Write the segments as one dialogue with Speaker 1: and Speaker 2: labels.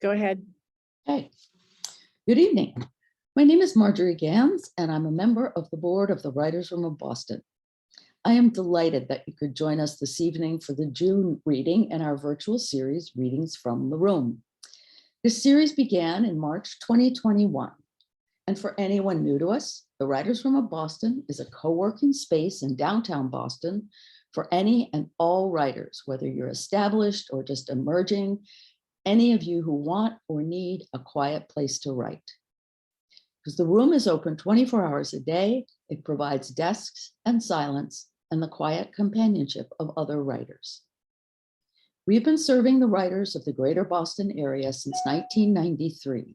Speaker 1: Go ahead.
Speaker 2: Hey, good evening. My name is Margery Gans, and I'm a member of the board of the Writers' Room of Boston. I am delighted that you could join us this evening for the June reading in our virtual series, Readings from the Room. This series began in March 2021. And for anyone new to us, the Writers' Room of Boston is a co-working space in downtown Boston for any and all writers, whether you're established or just emerging, any of you who want or need a quiet place to write. Because the room is open 24 hours a day, it provides desks and silence and the quiet companionship of other writers. We've been serving the writers of the greater Boston area since 1993.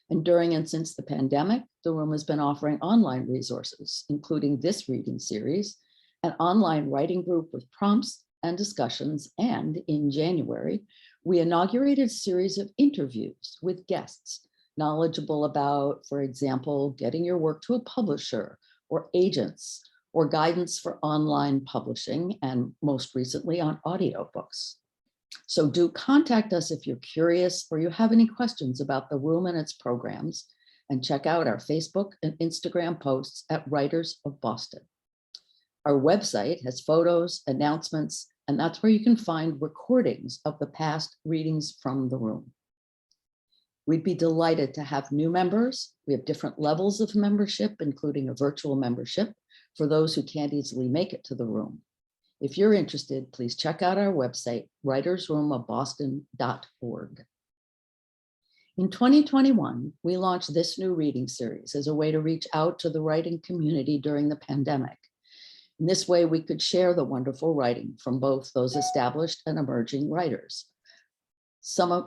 Speaker 2: And during and since the pandemic, the room has been offering online resources, including this reading series, an online writing group with prompts and discussions. And in January, we inaugurated a series of interviews with guests knowledgeable about, for example, getting your work to a publisher or agents, or guidance for online publishing, and most recently on audiobooks. So do contact us if you're curious or you have any questions about the room and its programs, and check out our Facebook and Instagram posts at Writers of Boston. Our website has photos, announcements, and that's where you can find recordings of the past readings from the room. We'd be delighted to have new members. We have different levels of membership, including a virtual membership for those who can't easily make it to the room. If you're interested, please check out our website, writersroomofboston.org. In 2021, we launched this new reading series as a way to reach out to the writing community during the pandemic. In this way, we could share the wonderful writing from both those established and emerging writers.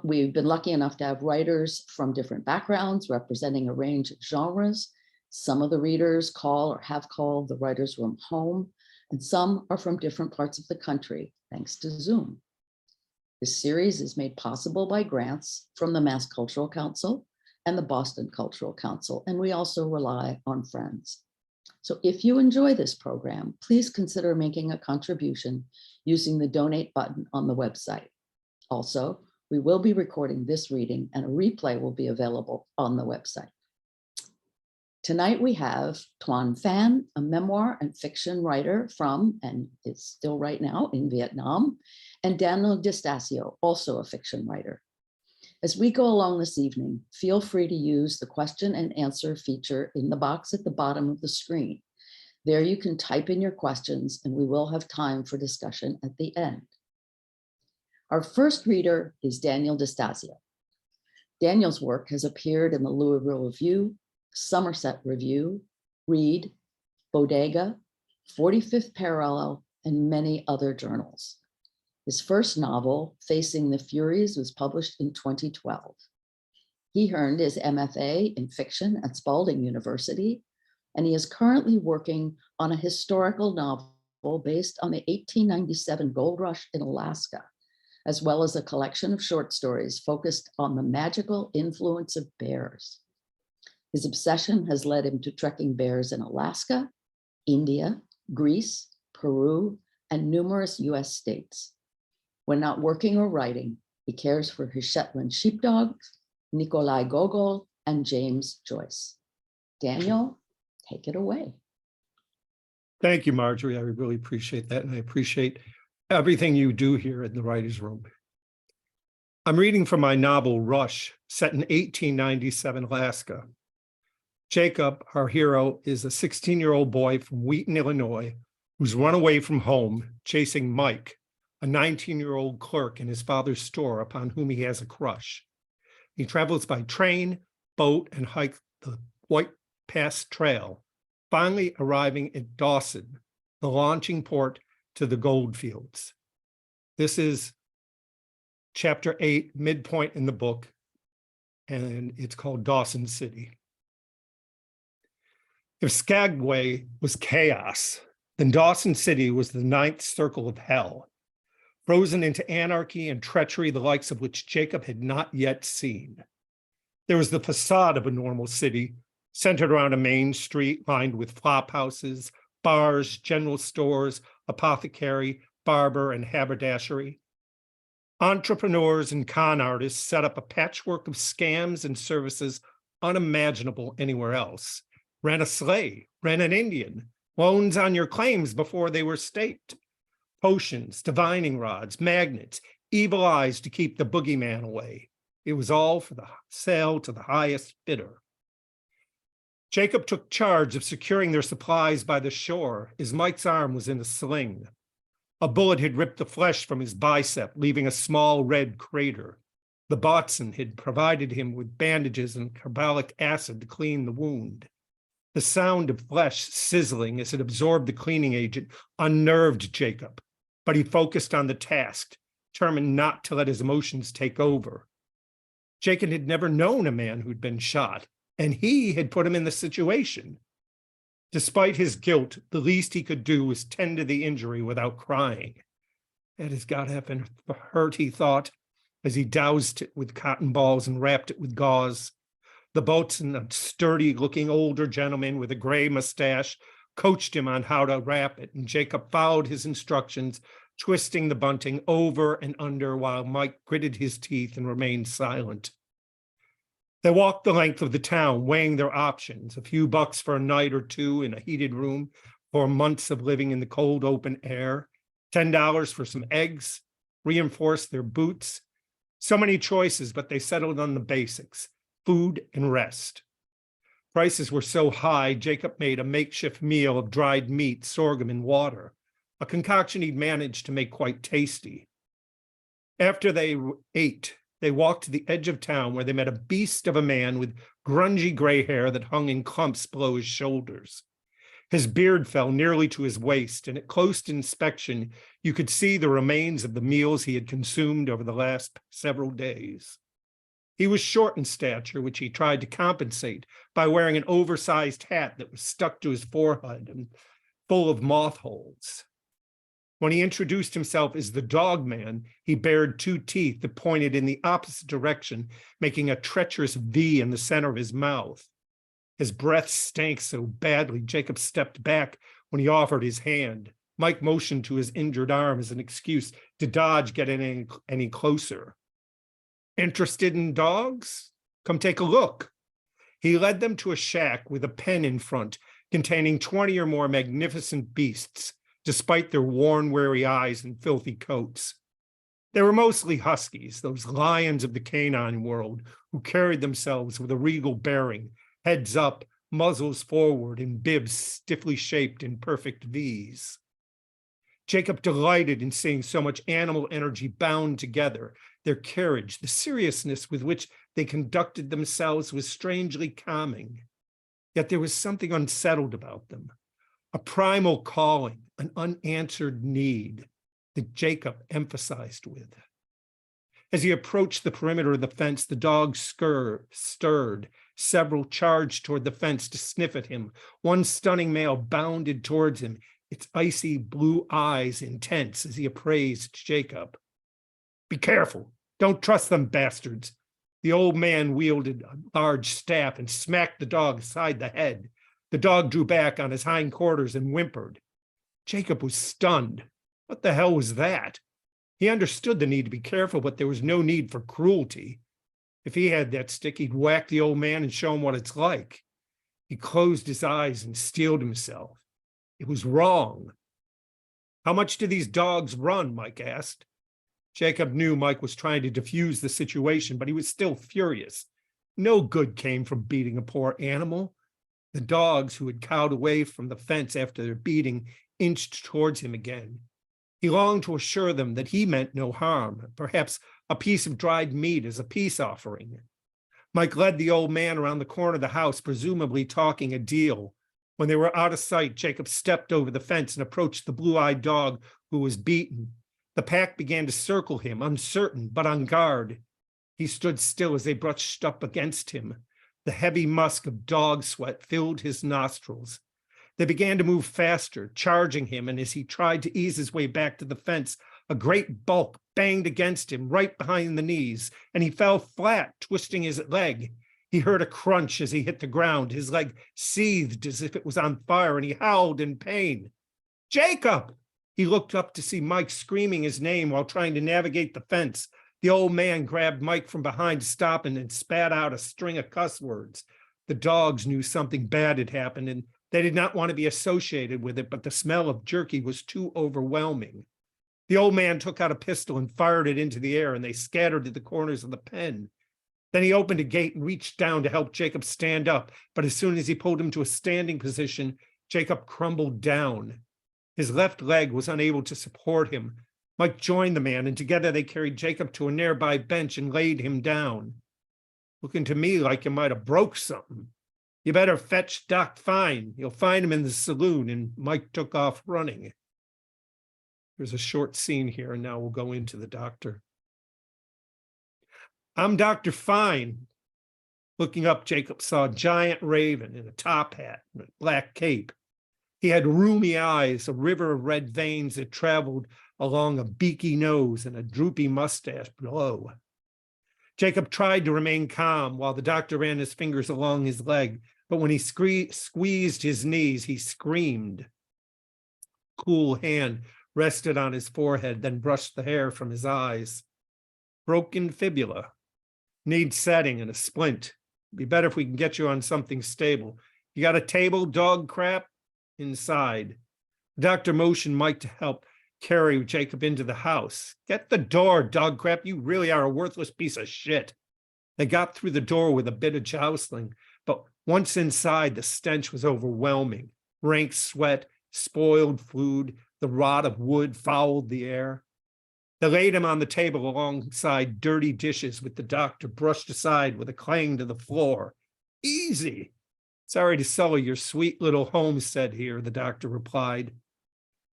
Speaker 2: We've been lucky enough to have writers from different backgrounds representing a range of genres. Some of the readers call or have called the Writers' Room home, and some are from different parts of the country, thanks to Zoom. This series is made possible by grants from the Mass Cultural Council and the Boston Cultural Council, and we also rely on friends. So if you enjoy this program, please consider making a contribution using the donate button on the website. Also, we will be recording this reading and a replay will be available on the website. Tonight we have Tuan Phan, a memoir and fiction writer from, and is still right now in Vietnam, and Daniel DiStasio, also a fiction writer. As we go along this evening, feel free to use the question and answer feature in the box at the bottom of the screen. There you can type in your questions and we will have time for discussion at the end. Our first reader is Daniel DiStasio. Daniel's work has appeared in the Louisville Review, Somerset Review, Read, Bodega, 45th Parallel, and many other journals. His first novel, Facing the Furies, was published in 2012. He earned his MFA in fiction at Spalding University, and he is currently working on a historical novel based on the 1897 gold rush in Alaska, as well as a collection of short stories focused on the magical influence of bears. His obsession has led him to trekking bears in Alaska, India, Greece, Peru, and numerous US states. When not working or writing, he cares for his Shetland sheepdogs, Nikolai Gogol, and James Joyce. Daniel, take it away.
Speaker 3: Thank you, Margery. I really appreciate that. And I appreciate everything you do here in the Writers' Room. I'm reading from my novel, Rush, set in 1897 Alaska. Jacob, our hero, is a 16-year-old boy from Wheaton, Illinois, who's run away from home chasing Mike, a 19-year-old clerk in his father's store upon whom he has a crush. He travels by train, boat, and hikes the White Pass Trail, finally arriving at Dawson, the launching port to the gold fields. This is chapter 8, midpoint in the book, and it's called Dawson City. If Skagway was chaos, then Dawson City was the ninth circle of hell, frozen into anarchy and treachery, the likes of which Jacob had not yet seen. There was the facade of a normal city, centered around a main street lined with flop houses, bars, general stores, apothecary, barber, and haberdashery. Entrepreneurs and con artists set up a patchwork of scams and services unimaginable anywhere else. Ran a sleigh, ran an Indian, loans on your claims before they were staked, potions, divining rods, magnets, evil eyes to keep the boogeyman away. It was all for the sale to the highest bidder. Jacob took charge of securing their supplies by the shore as Mike's arm was in a sling. A bullet had ripped the flesh from his bicep, leaving a small red crater. The boatswain had provided him with bandages and carbolic acid to clean the wound. The sound of flesh sizzling as it absorbed the cleaning agent unnerved Jacob, but he focused on the task, determined not to let his emotions take over. Jacob had never known a man who'd been shot, and he had put him in the situation. Despite his guilt, the least he could do was tend to the injury without crying. That has got to have been hurt, he thought, as he doused it with cotton balls and wrapped it with gauze. The boatswain, a sturdy-looking older gentleman with a gray mustache, coached him on how to wrap it, and Jacob followed his instructions, twisting the bunting over and under while Mike gritted his teeth and remained silent. They walked the length of the town, weighing their options, a few bucks for a night or two in a heated room, or months of living in the cold open air, $10 for some eggs, reinforce their boots. So many choices, but they settled on the basics, food and rest. Prices were so high, Jacob made a makeshift meal of dried meat, sorghum, and water, a concoction he'd managed to make quite tasty. After they ate, they walked to the edge of town where they met a beast of a man with grungy gray hair that hung in clumps below his shoulders. His beard fell nearly to his waist, and at close inspection, you could see the remains of the meals he had consumed over the last several days. He was short in stature, which he tried to compensate by wearing an oversized hat that was stuck to his forehead and full of moth holes. When he introduced himself as the dog man, he bared two teeth that pointed in the opposite direction, making a treacherous V in the center of his mouth. His breath stank so badly, Jacob stepped back when he offered his hand. Mike motioned to his injured arm as an excuse to dodge getting any closer. Interested in dogs? Come take a look. He led them to a shack with a pen in front, containing 20 or more magnificent beasts, despite their worn, weary eyes and filthy coats. They were mostly huskies, those lions of the canine world who carried themselves with a regal bearing, heads up, muzzles forward, and bibs stiffly shaped in perfect V's. Jacob delighted in seeing so much animal energy bound together. Their carriage, the seriousness with which they conducted themselves was strangely calming. Yet there was something unsettled about them, a primal calling, an unanswered need that Jacob emphasized with. As he approached the perimeter of the fence, the dog stirred. Several charged toward the fence to sniff at him. One stunning male bounded towards him, its icy blue eyes intense as he appraised Jacob. Be careful. Don't trust them bastards. The old man wielded a large staff and smacked the dog aside the head. The dog drew back on his hindquarters and whimpered. Jacob was stunned. What the hell was that? He understood the need to be careful, but there was no need for cruelty. If he had that stick, he'd whack the old man and show him what it's like. He closed his eyes and steeled himself. It was wrong. How much do these dogs run? Mike asked. Jacob knew Mike was trying to defuse the situation, but he was still furious. No good came from beating a poor animal. The dogs, who had cowed away from the fence after their beating, inched towards him again. He longed to assure them that he meant no harm, perhaps a piece of dried meat as a peace offering. Mike led the old man around the corner of the house, presumably talking a deal. When they were out of sight, Jacob stepped over the fence and approached the blue-eyed dog who was beaten. The pack began to circle him, uncertain but on guard. He stood still as they brushed up against him. The heavy musk of dog sweat filled his nostrils. They began to move faster, charging him, and as he tried to ease his way back to the fence, a great bulk banged against him right behind the knees, and he fell flat, twisting his leg. He heard a crunch as he hit the ground. His leg seethed as if it was on fire, and he howled in pain. Jacob! He looked up to see Mike screaming his name while trying to navigate the fence. The old man grabbed Mike from behind, stopping, and spat out a string of cuss words. The dogs knew something bad had happened, and they did not want to be associated with it, but the smell of jerky was too overwhelming. The old man took out a pistol and fired it into the air, and they scattered to the corners of the pen. Then he opened a gate and reached down to help Jacob stand up, but as soon as he pulled him to a standing position, Jacob crumbled down. His left leg was unable to support him. Mike joined the man, and together they carried Jacob to a nearby bench and laid him down. Looking to me like you might have broke something. You better fetch Doc Phan. You'll find him in the saloon. And Mike took off running. There's a short scene here, and now we'll go into the doctor. I'm Dr. Phan. Looking up, Jacob saw a giant raven in a top hat and a black cape. He had rheumy eyes, a river of red veins that traveled along a beaky nose and a droopy mustache below. Jacob tried to remain calm while the doctor ran his fingers along his leg, but when he squeezed his knees, he screamed. A cool hand rested on his forehead, then brushed the hair from his eyes. Broken fibula. Needs setting and a splint. Be better if we can get you on something stable. You got a table, dog crap? Inside. The doctor motioned Mike to help carry Jacob into the house. Get the door, dog crap. You really are a worthless piece of shit. They got through the door with a bit of jostling, but once inside, the stench was overwhelming. Rank sweat, spoiled food, the rot of wood fouled the air. They laid him on the table alongside dirty dishes, with the doctor brushed aside with a clang to the floor. Easy. Sorry to sully your sweet little homestead here, the doctor replied.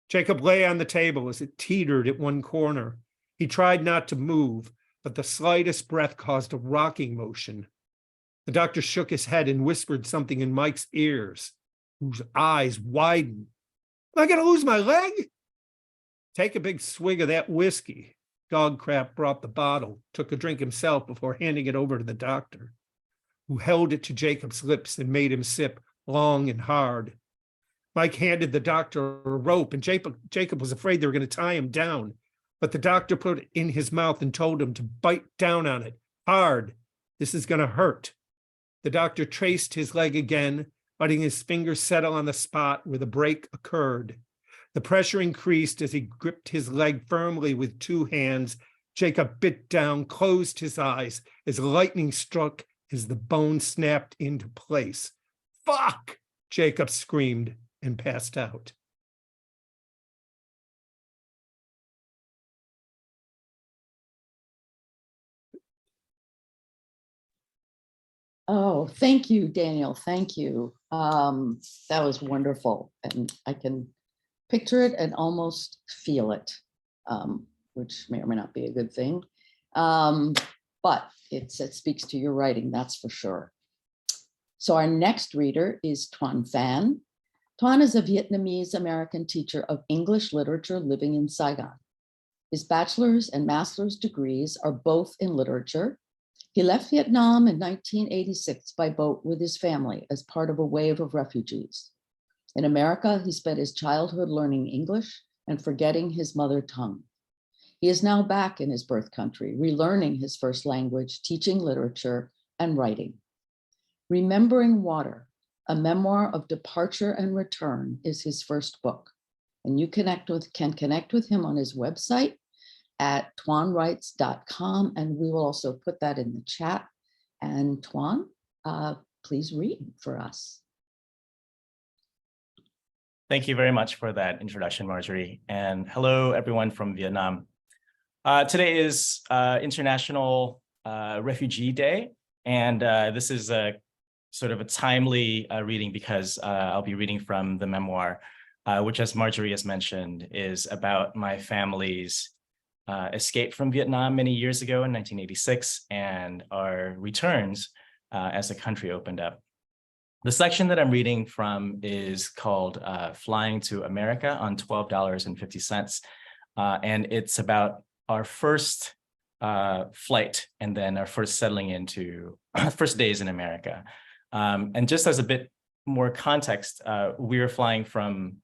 Speaker 3: Jacob lay on the table as it teetered at one corner. He tried not to move, but the slightest breath caused a rocking motion. The doctor shook his head and whispered something in Mike's ears, whose eyes widened. Am I going to lose my leg? Take a big swig of that whiskey. Dog crap brought the bottle, took a drink himself before handing it over to the doctor, who held it to Jacob's lips and made him sip long and hard. Mike handed the doctor a rope, and Jacob was afraid they were going to tie him down, but the doctor put it in his mouth and told him to bite down on it, hard. This is going to hurt. The doctor traced his leg again, letting his fingers settle on the spot where the break occurred. The pressure increased as he gripped his leg firmly with two hands. Jacob bit down, closed his eyes as lightning struck as the bone snapped into place. Fuck! Jacob screamed and passed out.
Speaker 2: Oh, thank you, Daniel. Thank you. That was wonderful. And I can picture it and almost feel it, which may or may not be a good thing. But it speaks to your writing, that's for sure. So our next reader is Tuan Phan. Tuan is a Vietnamese American teacher of English literature living in Saigon. His bachelor's and master's degrees are both in literature. He left Vietnam in 1986 by boat with his family as part of a wave of refugees. In America, he spent his childhood learning English and forgetting his mother tongue. He is now back in his birth country, relearning his first language, teaching literature, and writing. Remembering Water, a memoir of departure and return, is his first book. And you can connect with him on his website at tuanwrites.com, and we will also put that in the chat. And Tuan, please read for us.
Speaker 4: Thank you very much for that introduction, Margery. And hello, everyone from Vietnam. Today is International Refugee Day, and this is a sort of a timely reading because I'll be reading from the memoir, which, as Margery has mentioned, is about my family's escape from Vietnam many years ago in 1986 and our returns as the country opened up. The section that I'm reading from is called Flying to America on $12.50. And it's about our first flight and then our first settling into first days in America. And just as a bit more context, we were flying from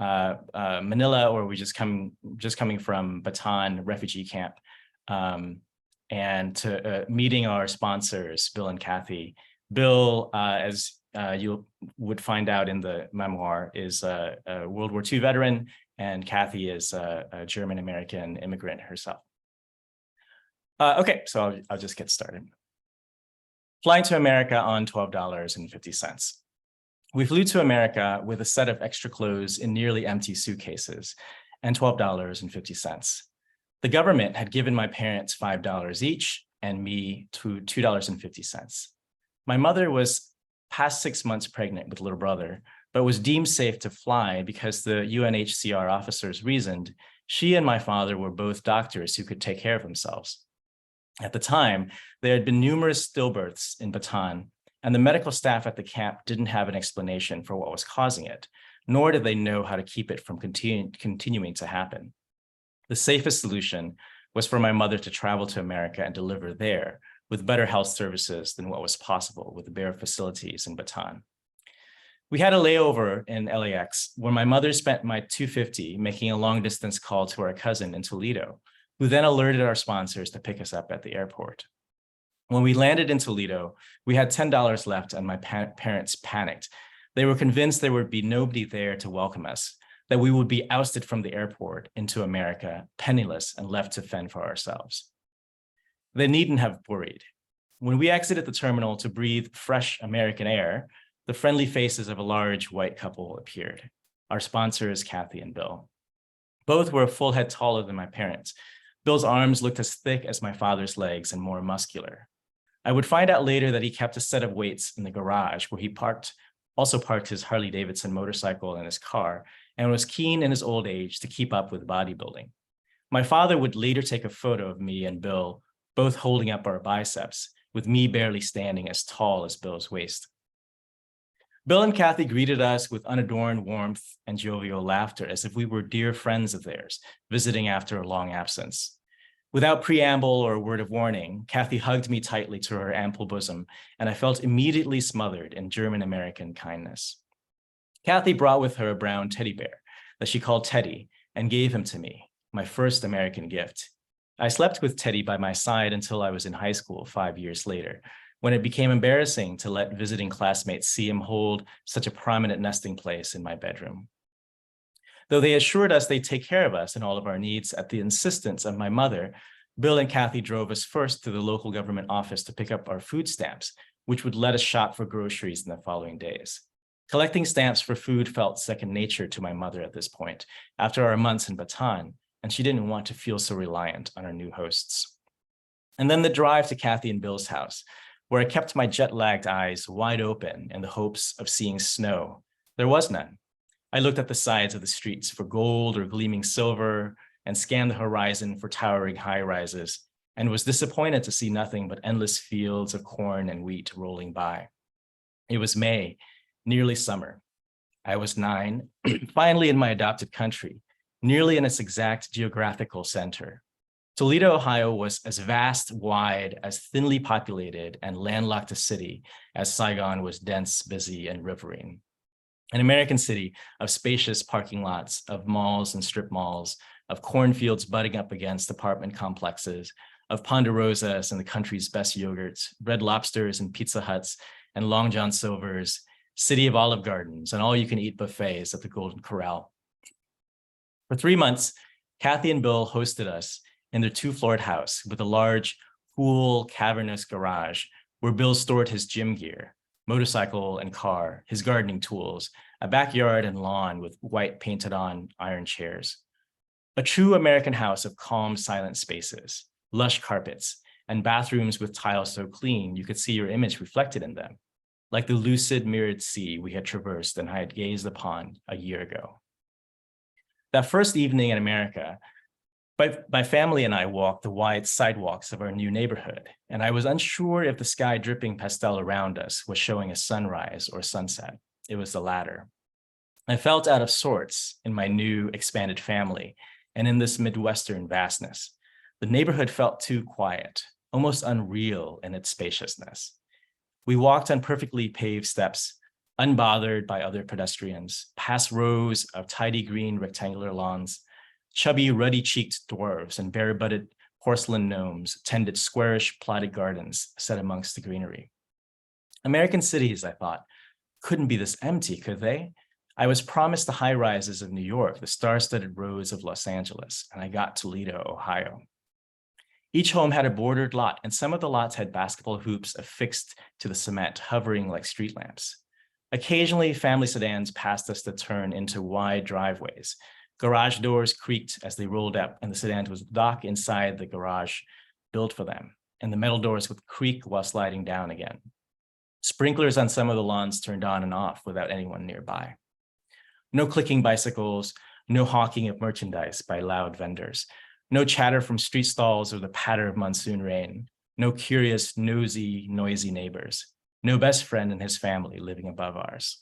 Speaker 4: Manila, or we just coming from Bataan refugee camp, and to meeting our sponsors, Bill and Kathy. Bill, as you would find out in the memoir, is a World War II veteran, and Kathy is a German-American immigrant herself. Okay, so I'll just get started. Flying to America on $12.50. We flew to America with a set of extra clothes in nearly empty suitcases and $12.50. The government had given my parents $5 each and me $2.50. My mother was past 6 months pregnant with little brother, but was deemed safe to fly because the UNHCR officers reasoned she and my father were both doctors who could take care of themselves. At the time, there had been numerous stillbirths in Bataan, and the medical staff at the camp didn't have an explanation for what was causing it, nor did they know how to keep it from continuing to happen. The safest solution was for my mother to travel to America and deliver there with better health services than what was possible with the bare facilities in Bataan. We had a layover in LAX where my mother spent my $2.50 making a long distance call to our cousin in Toledo, who then alerted our sponsors to pick us up at the airport. When we landed in Toledo, we had $10 left and my parents panicked. They were convinced there would be nobody there to welcome us, that we would be ousted from the airport into America, penniless and left to fend for ourselves. They needn't have worried. When we exited the terminal to breathe fresh American air, the friendly faces of a large white couple appeared. Our sponsors, Kathy and Bill. Both were a full head taller than my parents. Bill's arms looked as thick as my father's legs and more muscular. I would find out later that he kept a set of weights in the garage where he also parked his Harley-Davidson motorcycle and his car, and was keen in his old age to keep up with bodybuilding. My father would later take a photo of me and Bill, both holding up our biceps, with me barely standing as tall as Bill's waist. Bill and Kathy greeted us with unadorned warmth and jovial laughter as if we were dear friends of theirs, visiting after a long absence. Without preamble or word of warning, Kathy hugged me tightly to her ample bosom, and I felt immediately smothered in German-American kindness. Kathy brought with her a brown teddy bear that she called Teddy and gave him to me, my first American gift. I slept with Teddy by my side until I was in high school 5 years later, when it became embarrassing to let visiting classmates see him hold such a prominent nesting place in my bedroom. Though they assured us they'd take care of us and all of our needs at the insistence of my mother, Bill and Kathy drove us first to the local government office to pick up our food stamps, which would let us shop for groceries in the following days. Collecting stamps for food felt second nature to my mother at this point, after our months in Bataan, and she didn't want to feel so reliant on our new hosts. And then the drive to Kathy and Bill's house, where I kept my jet-lagged eyes wide open in the hopes of seeing snow. There was none. I looked at the sides of the streets for gold or gleaming silver and scanned the horizon for towering high-rises, and was disappointed to see nothing but endless fields of corn and wheat rolling by. It was May, nearly summer. I was 9, finally in my adopted country, nearly in its exact geographical center. Toledo, Ohio was as vast, wide, as thinly populated and landlocked a city as Saigon was dense, busy, and riverine. An American city of spacious parking lots, of malls and strip malls, of cornfields butting up against apartment complexes, of Ponderosas and the country's best yogurts, Red Lobsters and Pizza Huts, and Long John Silver's, city of Olive Gardens, and all-you-can-eat buffets at the Golden Corral. For 3 months, Kathy and Bill hosted us in their 2-floored house with a large, cool, cavernous garage where Bill stored his gym gear, motorcycle and car, his gardening tools, a backyard and lawn with white painted-on iron chairs. A true American house of calm, silent spaces, lush carpets, and bathrooms with tiles so clean you could see your image reflected in them, like the lucid mirrored sea we had traversed and I had gazed upon a year ago. That first evening in America, my family and I walked the wide sidewalks of our new neighborhood, and I was unsure if the sky dripping pastel around us was showing a sunrise or sunset. It was the latter. I felt out of sorts in my new expanded family and in this Midwestern vastness. The neighborhood felt too quiet, almost unreal in its spaciousness. We walked on perfectly paved steps unbothered by other pedestrians, past rows of tidy green rectangular lawns. Chubby, ruddy-cheeked dwarves and bare-butted porcelain gnomes tended squarish plotted gardens set amongst the greenery. American cities, I thought, couldn't be this empty, could they? I was promised the high rises of New York, the star-studded roads of Los Angeles, and I got Toledo, Ohio. Each home had a bordered lot, and some of the lots had basketball hoops affixed to the cement, hovering like street lamps. Occasionally, family sedans passed us to turn into wide driveways. Garage doors creaked as they rolled up, and the sedans would dock inside the garage built for them, and the metal doors would creak while sliding down again. Sprinklers on some of the lawns turned on and off without anyone nearby. No clicking bicycles, no hawking of merchandise by loud vendors, no chatter from street stalls or the patter of monsoon rain, no curious, nosy, noisy neighbors, no best friend and his family living above ours.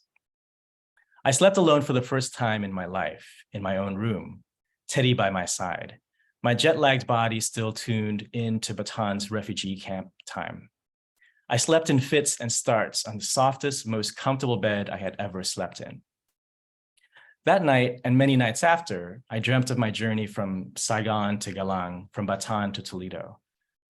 Speaker 4: I slept alone for the first time in my life, in my own room, Teddy by my side, my jet-lagged body still tuned into Baton's refugee camp time. I slept in fits and starts on the softest, most comfortable bed I had ever slept in. That night, and many nights after, I dreamt of my journey from Saigon to Galang, from Baton to Toledo.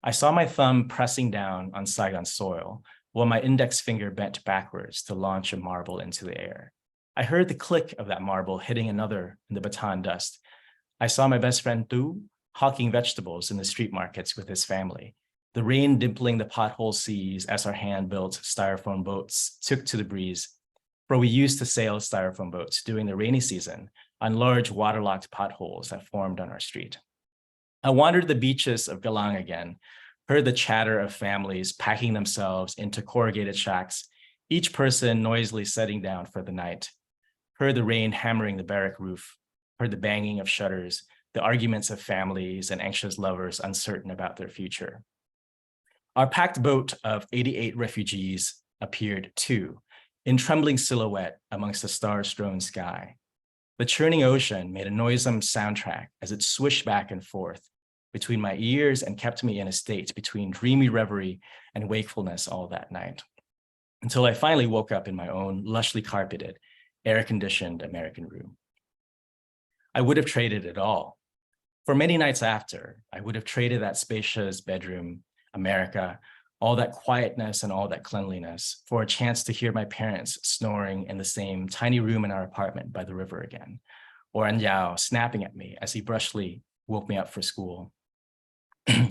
Speaker 4: I saw my thumb pressing down on Saigon soil, while my index finger bent backwards to launch a marble into the air. I heard the click of that marble hitting another in the Baton dust. I saw my best friend Tu hawking vegetables in the street markets with his family, the rain dimpling the pothole seas as our hand-built styrofoam boats took to the breeze, where we used to sail styrofoam boats during the rainy season on large waterlogged potholes that formed on our street. I wandered the beaches of Galang again, heard the chatter of families packing themselves into corrugated shacks, each person noisily setting down for the night, heard the rain hammering the barrack roof, heard the banging of shutters, the arguments of families and anxious lovers uncertain about their future. Our packed boat of 88 refugees appeared too, in trembling silhouette amongst the star-strewn sky. The churning ocean made a noisome soundtrack as it swished back and forth between my ears and kept me in a state between dreamy reverie and wakefulness all that night, until I finally woke up in my own lushly carpeted, air-conditioned American room. I would have traded it all. For many nights after, I would have traded that spacious bedroom, America, all that quietness and all that cleanliness for a chance to hear my parents snoring in the same tiny room in our apartment by the river again, or Anyao snapping at me as he brushly woke me up for school.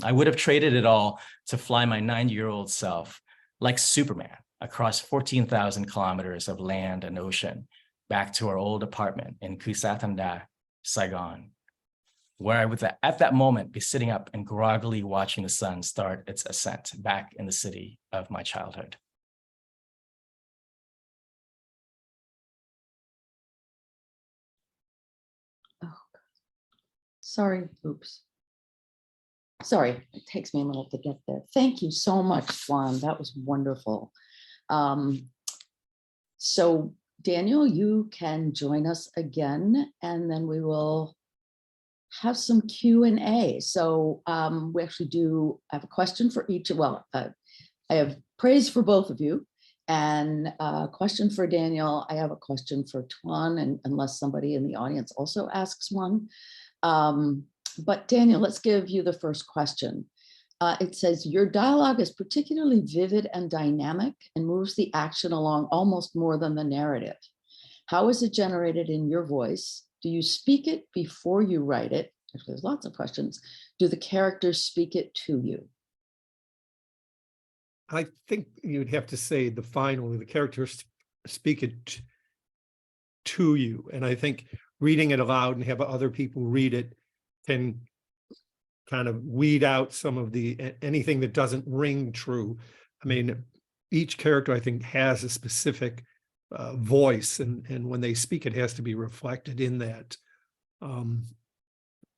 Speaker 4: I would have traded it all to fly my 9-year-old self, like Superman, across 14,000 kilometers of land and ocean, back to our old apartment in Kusatanda, Saigon, where I would at that moment be sitting up and groggily watching the sun start its ascent back in the city of my childhood.
Speaker 2: Oh, sorry, oops. Sorry, it takes me a minute to get there. Thank you so much, Tuan. That was wonderful. So Daniel, you can join us again, and then we will have some Q&A. So we actually I have a question for each. Well, I have praise for both of you, and a question for Daniel. I have a question for Tuan, and unless somebody in the audience also asks one. But Daniel, let's give you the first question. It says, your dialogue is particularly vivid and dynamic and moves the action along almost more than the narrative. How is it generated in your voice? Do you speak it before you write it? Actually, there's lots of questions. Do the characters speak it to you?
Speaker 3: I think you'd have to say the characters speak it to you. And I think reading it aloud and have other people read it can kind of weed out some of anything that doesn't ring true. I mean, each character, I think, has a specific voice, and when they speak, it has to be reflected in that. I'm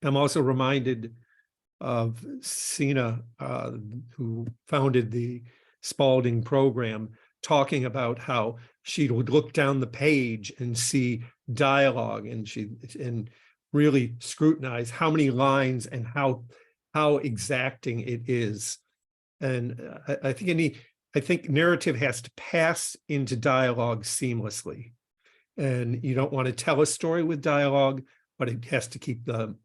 Speaker 3: also reminded of Sina, who founded the Spalding program, talking about how she would look down the page and see dialogue, and really scrutinize how many lines and how exacting it is. And I think I think narrative has to pass into dialogue seamlessly. And you don't want to tell a story with dialogue, but it has to keep the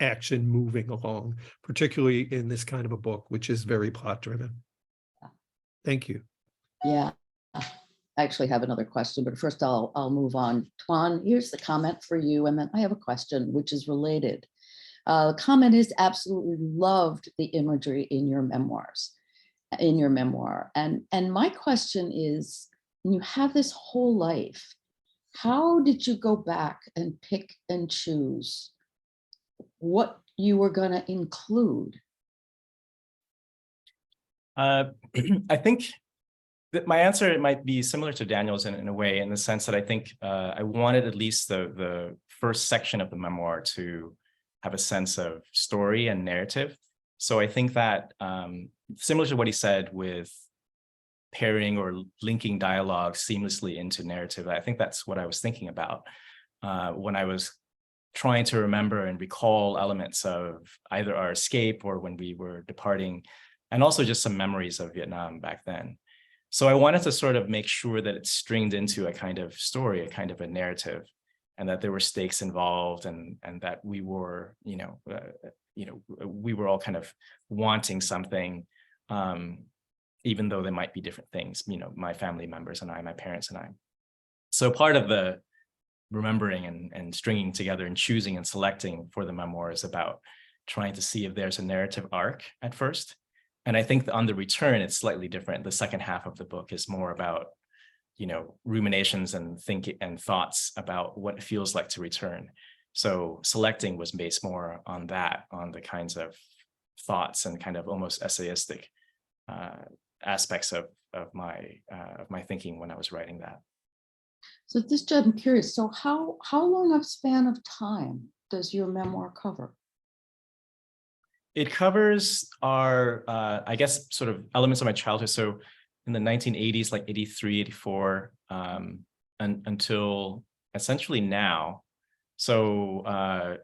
Speaker 3: action moving along, particularly in this kind of a book, which is very plot driven. Thank you.
Speaker 2: Yeah, I actually have another question, but first I'll move on. Tuan, here's the comment for you, and then I have a question which is related. The comment is absolutely loved the imagery in your memoirs, in your memoir. And my question is, when you have this whole life, how did you go back and pick and choose what you were going to include?
Speaker 4: I think that my answer might be similar to Daniel's in a way, in the sense that I think I wanted at least the first section of the memoir to have a sense of story and narrative. So I think that similar to what he said with pairing or linking dialogue seamlessly into narrative, I think that's what I was thinking about when I was trying to remember and recall elements of either our escape or when we were departing, and also just some memories of Vietnam back then. So I wanted to sort of make sure that it stringed into a kind of story, a kind of a narrative, and that there were stakes involved, and that we were, we were all kind of wanting something, even though there might be different things, my family members and I, my parents and I. So part of the remembering and stringing together and choosing and selecting for the memoir is about trying to see if there's a narrative arc at first. And I think on the return, it's slightly different. The second half of the book is more about, ruminations and thinking and thoughts about what it feels like to return. So selecting was based more on that, on the kinds of thoughts and kind of almost essayistic aspects of my thinking when I was writing that.
Speaker 2: So this, I'm curious. So how long of span of time does your memoir cover?
Speaker 4: It covers our, I guess, sort of elements of my childhood. So in the 1980s, like 83, 84, and until essentially now. So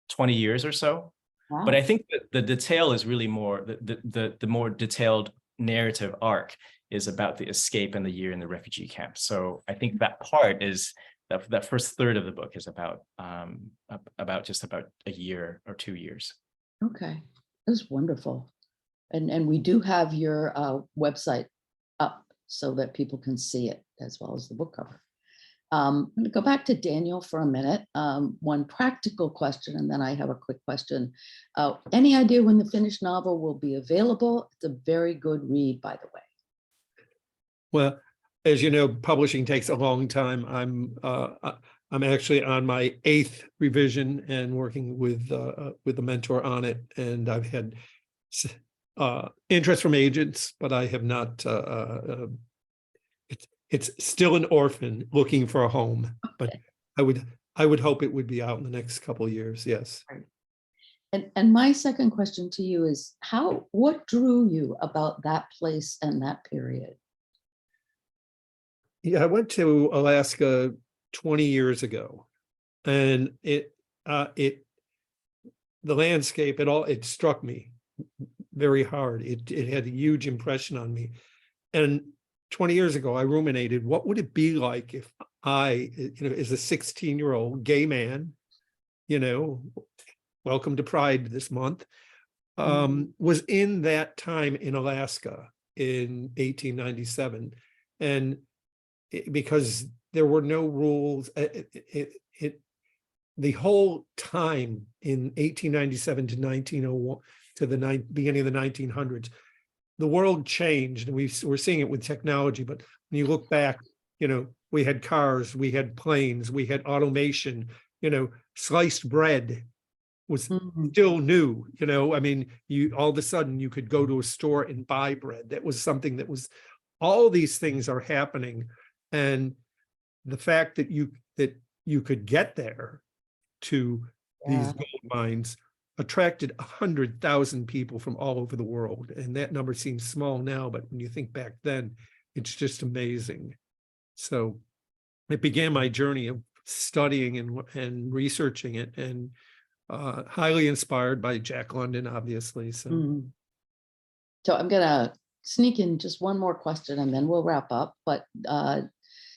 Speaker 4: 20 years or so.
Speaker 2: Wow.
Speaker 4: But I think that the detail is really more, the more detailed narrative arc is about the escape and the year in the refugee camp. So I think that part is, that first third of the book is about just about a year or 2 years. Okay,
Speaker 2: that's wonderful. And we do have your website up so that people can see it as well as the book cover. I'm going to go back to Daniel for a minute. One practical question, and then I have a quick question. Any idea when the finished novel will be available? It's a very good read, by the way.
Speaker 3: Well, as you know, publishing takes a long time. I'm actually on my 8th revision and working with a mentor on it, and I've had interest from agents, but I have not. It's still an orphan looking for a home, but I would hope it would be out in the next couple of years. Yes.
Speaker 2: And my second question to you is, what drew you about that place and that period?
Speaker 3: Yeah, I went to Alaska 20 years ago, and the landscape, it struck me very hard. It had a huge impression on me. And 20 years ago, I ruminated, what would it be like if I, as a 16-year-old gay man, welcome to Pride this month, was in that time in Alaska in 1897. And because there were no rules, the whole time in 1897 to 1901 to the beginning of the 1900s, the world changed, and we're seeing it with technology. But when you look back, we had cars, we had planes, we had automation. Sliced bread was still new. I mean, all of a sudden you could go to a store and buy bread. That was something that was. All these things are happening, and the fact that you could get there to these gold mines attracted 100,000 people from all over the world. And that number seems small now, but when you think back then, it's just amazing. So it began my journey of studying and researching it, and highly inspired by Jack London, obviously. So,
Speaker 2: so I'm going to sneak in just one more question and then we'll wrap up. But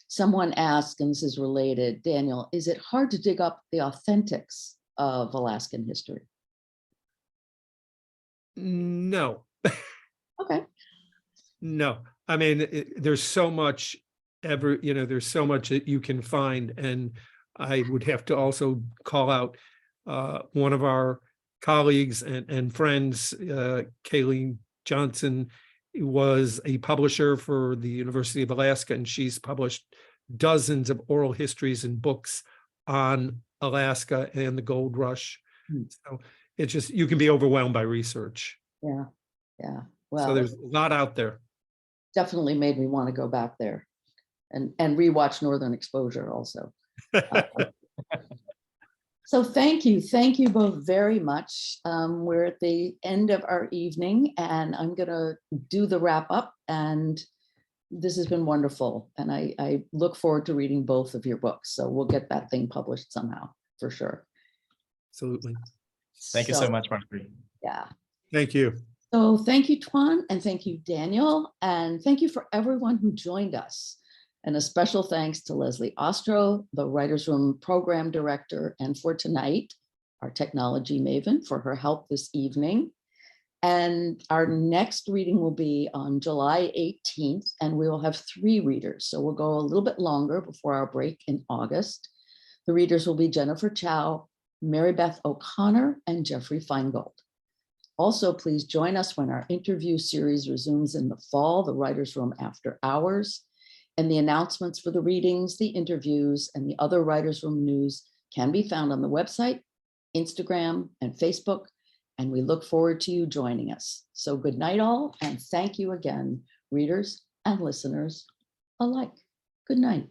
Speaker 2: someone asked, and this is related, Daniel, is it hard to dig up the authentics of Alaskan history?
Speaker 3: No,
Speaker 2: Okay.
Speaker 3: no. I mean, there's so much there's so much that you can find. And I would have to also call out one of our colleagues and friends, Kayleen Johnson, was a publisher for the University of Alaska, and she's published dozens of oral histories and books on Alaska and the gold rush. So it's just, you can be overwhelmed by research.
Speaker 2: Yeah.
Speaker 3: So
Speaker 2: Well,
Speaker 3: there's a lot out there.
Speaker 2: definitely made me want to go back there and rewatch Northern Exposure also. So thank you both very much. We're at the end of our evening and I'm gonna do the wrap up, and this has been wonderful. And I look forward to reading both of your books. So we'll get that thing published somehow for sure.
Speaker 3: Absolutely.
Speaker 4: Thank you so much, Margery.
Speaker 2: Yeah.
Speaker 3: Thank you.
Speaker 2: So thank you, Tuan, and thank you, Daniel, and thank you for everyone who joined us. And a special thanks to Leslie Ostro, the Writers' Room Program Director, and for tonight, our technology maven, for her help this evening. And our next reading will be on July 18th, and we will have 3 readers. So we'll go a little bit longer before our break in August. The readers will be Jennifer Chow, Mary Beth O'Connor, and Jeffrey Feingold. Also, please join us when our interview series resumes in the fall, the Writers' Room After Hours. And the announcements for the readings, the interviews, and the other Writers' Room news can be found on the website, Instagram, and Facebook. And we look forward to you joining us. So good night all, and thank you again, readers and listeners alike. Good night.